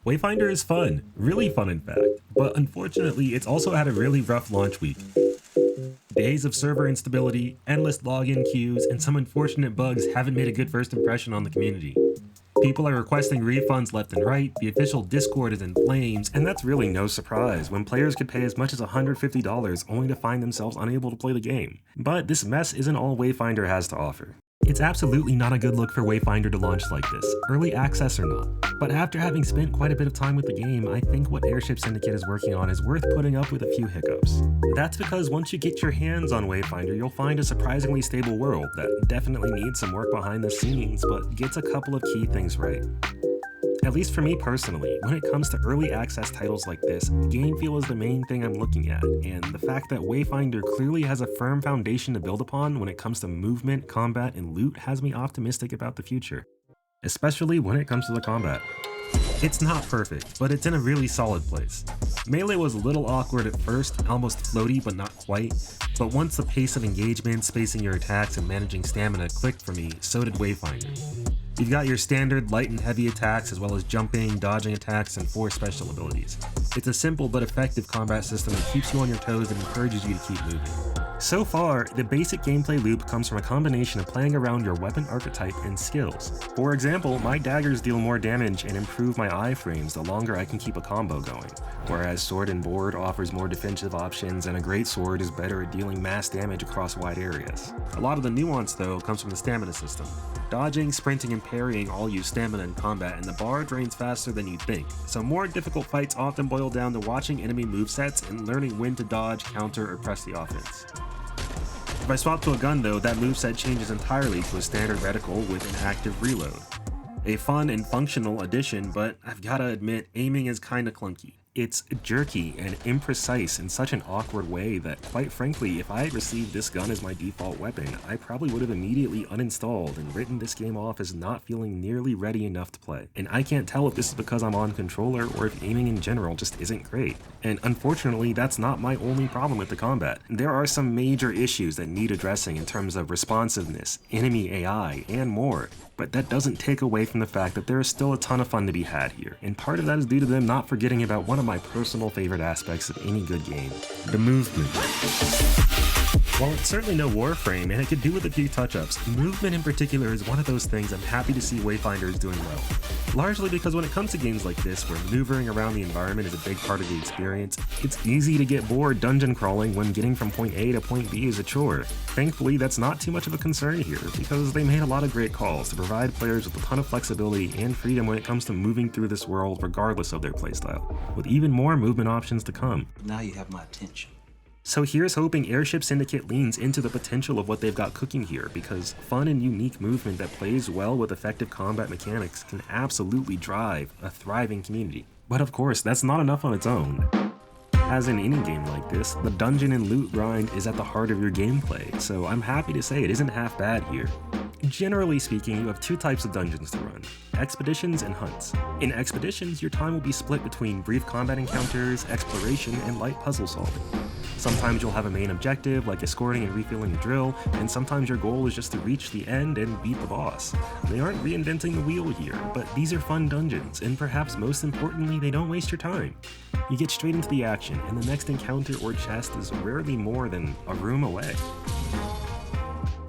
Wayfinder is fun, really fun in fact, but unfortunately it's also had a really rough launch week. Days of server instability, endless login queues, and some unfortunate bugs haven't made a good first impression on the community. People are requesting refunds left and right, the official Discord is in flames, and that's really no surprise when players could pay as much as $150 only to find themselves unable to play the game. But this mess isn't all Wayfinder has to offer. It's absolutely not a good look for Wayfinder to launch like this, early access or not. But after having spent quite a bit of time with the game, I think what Airship Syndicate is working on is worth putting up with a few hiccups. That's because once you get your hands on Wayfinder, you'll find a surprisingly stable world that definitely needs some work behind the scenes, but gets a couple of key things right. At least for me personally, when it comes to early access titles like this, game feel is the main thing I'm looking at, and the fact that Wayfinder clearly has a firm foundation to build upon when it comes to movement, combat, and loot has me optimistic about the future. Especially when it comes to the combat. It's not perfect, but it's in a really solid place. Melee was a little awkward at first, almost floaty but not quite, but once the pace of engagement, spacing your attacks, and managing stamina clicked for me, so did Wayfinder. You've got your standard light and heavy attacks as well as jumping, dodging attacks, and 4 special abilities. It's a simple but effective combat system that keeps you on your toes and encourages you to keep moving. So far, the basic gameplay loop comes from a combination of playing around your weapon archetype and skills. For example, my daggers deal more damage and improve my iframes the longer I can keep a combo going, whereas Sword and Board offers more defensive options and a great sword is better at dealing mass damage across wide areas. A lot of the nuance though comes from the stamina system. Dodging, sprinting, and parrying all use stamina in combat, and the bar drains faster than you'd think, so more difficult fights often boil down to watching enemy movesets and learning when to dodge, counter, or press the offense. If I swap to a gun though, that moveset changes entirely to a standard reticle with an active reload. A fun and functional addition, but I've gotta admit, aiming is kinda clunky. It's jerky and imprecise in such an awkward way that, quite frankly, if I had received this gun as my default weapon, I probably would have immediately uninstalled and written this game off as not feeling nearly ready enough to play. And I can't tell if this is because I'm on controller or if aiming in general just isn't great. And unfortunately, that's not my only problem with the combat. There are some major issues that need addressing in terms of responsiveness, enemy AI, and more. But that doesn't take away from the fact that there is still a ton of fun to be had here, and part of that is due to them not forgetting about one of my personal favorite aspects of any good game, the movement. While it's certainly no Warframe, and it could do with a few touch-ups, movement in particular is one of those things I'm happy to see Wayfinder is doing well. Largely because when it comes to games like this, where maneuvering around the environment is a big part of the experience, it's easy to get bored dungeon crawling when getting from point A to point B is a chore. Thankfully, that's not too much of a concern here, because they made a lot of great calls to provide players with a ton of flexibility and freedom when it comes to moving through this world regardless of their playstyle, with even more movement options to come. Now you have my attention. So here's hoping Airship Syndicate leans into the potential of what they've got cooking here, because fun and unique movement that plays well with effective combat mechanics can absolutely drive a thriving community. But of course, that's not enough on its own. As in any game like this, the dungeon and loot grind is at the heart of your gameplay, so I'm happy to say it isn't half bad here. Generally speaking, you have 2 types of dungeons to run, expeditions and hunts. In expeditions, your time will be split between brief combat encounters, exploration, and light puzzle solving. Sometimes you'll have a main objective, like escorting and refilling the drill, and sometimes your goal is just to reach the end and beat the boss. They aren't reinventing the wheel here, but these are fun dungeons, and perhaps most importantly, they don't waste your time. You get straight into the action, and the next encounter or chest is rarely more than a room away.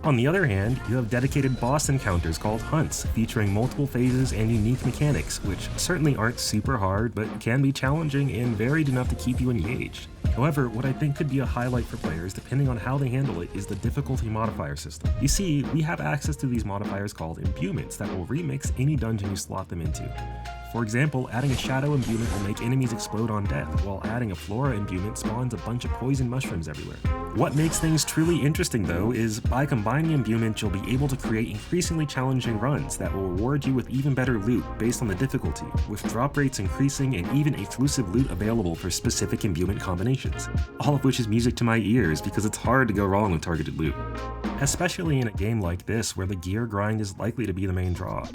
On the other hand, you have dedicated boss encounters called hunts, featuring multiple phases and unique mechanics, which certainly aren't super hard, but can be challenging and varied enough to keep you engaged. However, what I think could be a highlight for players, depending on how they handle it, is the difficulty modifier system. You see, we have access to these modifiers called imbuements that will remix any dungeon you slot them into. For example, adding a shadow imbuement will make enemies explode on death, while adding a flora imbuement spawns a bunch of poison mushrooms everywhere. What makes things truly interesting though is by combining imbuements you'll be able to create increasingly challenging runs that will reward you with even better loot based on the difficulty, with drop rates increasing and even exclusive loot available for specific imbuement combinations. All of which is music to my ears because it's hard to go wrong with targeted loot. Especially in a game like this where the gear grind is likely to be the main draw.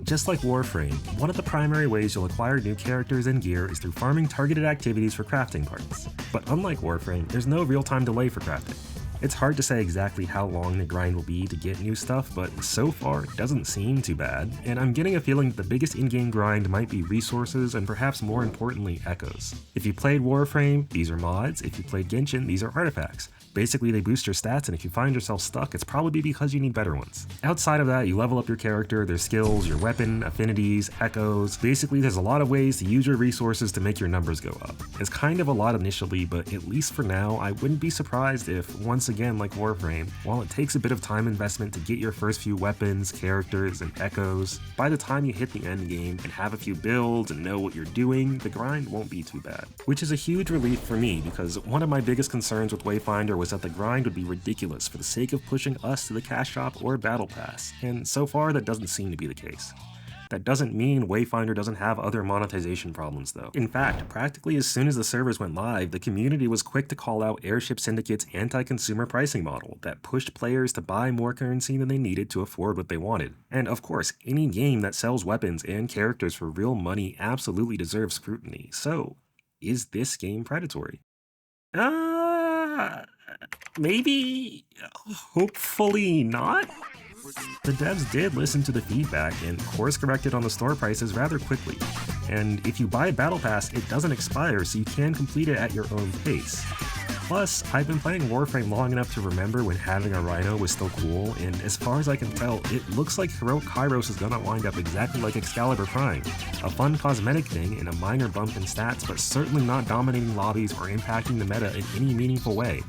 Just like Warframe, one of the primary ways you'll acquire new characters and gear is through farming targeted activities for crafting parts. But unlike Warframe, there's no real-time delay for crafting. It's hard to say exactly how long the grind will be to get new stuff, but so far it doesn't seem too bad, and I'm getting a feeling that the biggest in-game grind might be resources and perhaps more importantly, echoes. If you played Warframe, these are mods. If you played Genshin, these are artifacts. Basically, they boost your stats, and if you find yourself stuck, it's probably because you need better ones. Outside of that, you level up your character, their skills, your weapon, affinities, echoes. Basically, there's a lot of ways to use your resources to make your numbers go up. It's kind of a lot initially, but at least for now, I wouldn't be surprised if, once again like Warframe, while it takes a bit of time investment to get your first few weapons, characters, and echoes, by the time you hit the end game and have a few builds and know what you're doing, the grind won't be too bad. Which is a huge relief for me, because one of my biggest concerns with Wayfinder was that the grind would be ridiculous for the sake of pushing us to the cash shop or battle pass, and so far that doesn't seem to be the case. That doesn't mean Wayfinder doesn't have other monetization problems though. In fact, practically as soon as the servers went live, the community was quick to call out Airship Syndicate's anti-consumer pricing model that pushed players to buy more currency than they needed to afford what they wanted. And of course, any game that sells weapons and characters for real money absolutely deserves scrutiny. So, is this game predatory? Maybe, hopefully not? The devs did listen to the feedback and course corrected on the store prices rather quickly. And if you buy a battle pass, it doesn't expire, so you can complete it at your own pace. Plus, I've been playing Warframe long enough to remember when having a Rhino was still cool, and as far as I can tell, it looks like Heroic Kairos is gonna wind up exactly like Excalibur Prime. A fun cosmetic thing and a minor bump in stats, but certainly not dominating lobbies or impacting the meta in any meaningful way.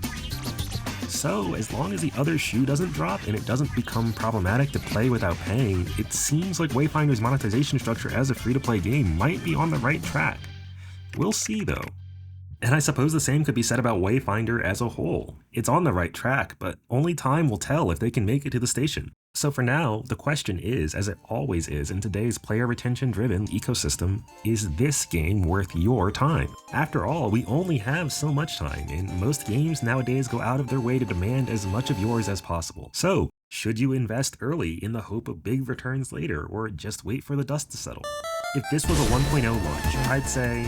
So, as long as the other shoe doesn't drop and it doesn't become problematic to play without paying, it seems like Wayfinder's monetization structure as a free-to-play game might be on the right track. We'll see though. And I suppose the same could be said about Wayfinder as a whole. It's on the right track, but only time will tell if they can make it to the station. So for now, the question is, as it always is in today's player retention driven ecosystem, is this game worth your time? After all, we only have so much time, and most games nowadays go out of their way to demand as much of yours as possible. So, should you invest early in the hope of big returns later, or just wait for the dust to settle? If this was a 1.0 launch, I'd say,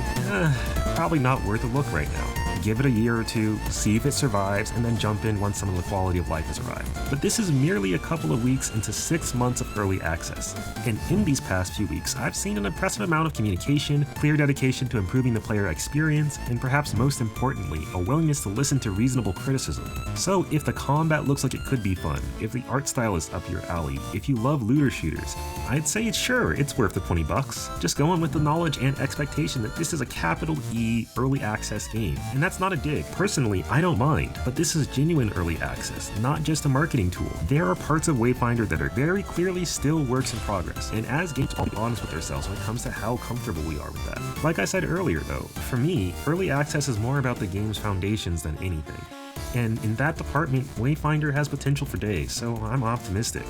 probably not worth a look right now. Give it a year or two, see if it survives, and then jump in once some of the quality of life has arrived. But this is merely a couple of weeks into 6 months of early access. And in these past few weeks, I've seen an impressive amount of communication, clear dedication to improving the player experience, and perhaps most importantly, a willingness to listen to reasonable criticism. So if the combat looks like it could be fun, if the art style is up your alley, if you love looter shooters, I'd say it's worth the $20. Just go in with the knowledge and expectation that this is a capital E early access game. And that's not a dig. Personally, I don't mind, but this is genuine early access, not just a marketing tool. There are parts of Wayfinder that are very clearly still works in progress, and as games will be honest with ourselves when it comes to how comfortable we are with that. Like I said earlier though, for me, early access is more about the game's foundations than anything. And in that department, Wayfinder has potential for days, so I'm optimistic.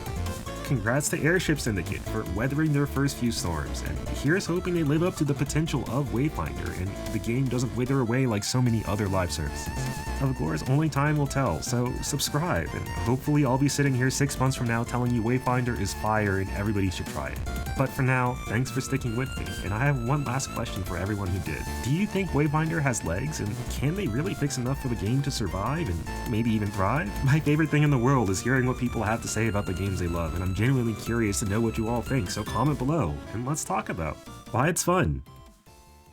Congrats to Airship Syndicate for weathering their first few storms, and here's hoping they live up to the potential of Wayfinder and the game doesn't wither away like so many other live services. Of course, only time will tell, so subscribe, and hopefully I'll be sitting here 6 months from now telling you Wayfinder is fire and everybody should try it. But for now, thanks for sticking with me, and I have one last question for everyone who did. Do you think Wayfinder has legs, and can they really fix enough for the game to survive and maybe even thrive? My favorite thing in the world is hearing what people have to say about the games they love, and I'm genuinely curious to know what you all think, so comment below, and let's talk about why it's fun,